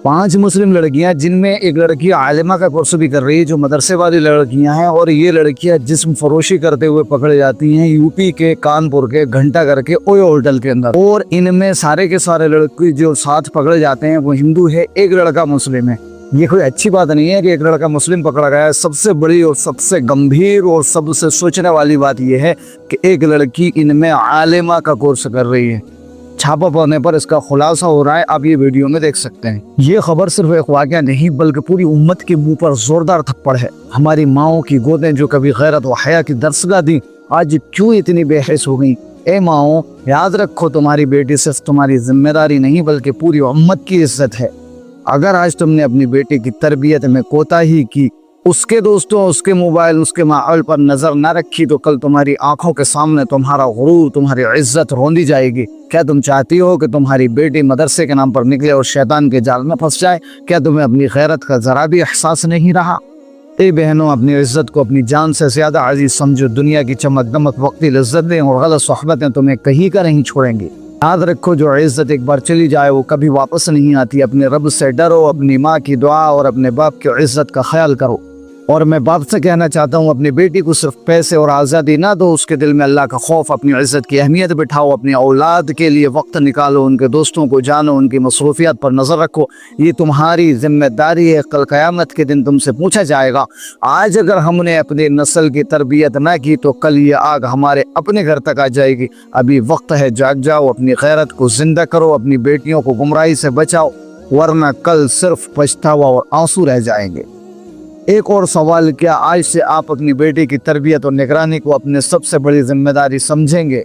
5 मुस्लिम लड़कियां, जिनमें एक लड़की आलिमा का कोर्स भी कर रही है, जो मदरसे वाली लड़कियां हैं, और ये लड़कियां जिस्म फरोशी करते हुए पकड़ जाती हैं यूपी के कानपुर के घंटाघर के ओयो होटल के अंदर। और इनमें सारे के सारे लड़के जो साथ पकड़े जाते हैं वो हिंदू है, एक लड़का मुस्लिम है। ये कोई अच्छी बात नहीं है कि एक लड़का मुस्लिम पकड़ा गया है। सबसे बड़ी और सबसे गंभीर और सबसे सोचने वाली बात यह है कि एक लड़की इनमें आलिमा का कोर्स कर रही है। छापा पड़ने पर इसका खुलासा हो रहा है, आप ये वीडियो में देख सकते हैं। ये खबर सिर्फ एक वाक़या नहीं बल्कि पूरी उम्मत के मुंह पर जोरदार थप्पड़ है। हमारी माओं की गोदें जो कभी गैरत व हया की दरसगाह दी, आज क्यों इतनी बेहिस हो गई। ए माओ, याद रखो तुम्हारी बेटी सिर्फ तुम्हारी जिम्मेदारी नहीं बल्कि पूरी उम्मत की इज्जत है। अगर आज तुमने अपनी बेटी की तरबियत में कोताही की, उसके दोस्तों, उसके मोबाइल, उसके माहौल पर नजर न रखी, तो कल तुम्हारी आंखों के सामने तुम्हारा गुरूर, तुम्हारी इज्जत रोंदी जाएगी। क्या तुम चाहती हो कि तुम्हारी बेटी मदरसे के नाम पर निकले और शैतान के जाल में फंस जाए? क्या तुम्हें अपनी गैरत का जरा भी एहसास नहीं रहा? ए बहनों, अपनी इज्जत को अपनी जान से ज्यादा अजीज समझो। दुनिया की चमक दमक, वक्ती लज्जतें और गलत सोहबतें तुम्हें कहीं का नहीं छोड़ेंगी। याद रखो, जो इज्जत एक बार चली जाए वो कभी वापस नहीं आती। अपने रब से डरो, अपनी माँ की दुआ और अपने बाप की इज्जत का ख्याल करो। और मैं बाप से कहना चाहता हूँ, अपनी बेटी को सिर्फ पैसे और आज़ादी ना दो, उसके दिल में अल्लाह का खौफ, अपनी इज्जत की अहमियत बिठाओ। अपनी औलाद के लिए वक्त निकालो, उनके दोस्तों को जानो, उनकी मसरूफियात पर नज़र रखो। ये तुम्हारी जिम्मेदारी है। कल क़यामत के दिन तुमसे पूछा जाएगा। आज अगर हमने अपनी नस्ल की तरबियत ना की तो कल ये आग हमारे अपने घर तक आ जाएगी। अभी वक्त है, जाग जाओ, अपनी गैरत को जिंदा करो, अपनी बेटियों को गुमराही से बचाओ, वरना कल सिर्फ पछतावा और आंसू रह जाएंगे। एक और सवाल, क्या आज से आप अपनी बेटी की तरबियत और निगरानी को अपने सबसे बड़ी जिम्मेदारी समझेंगे?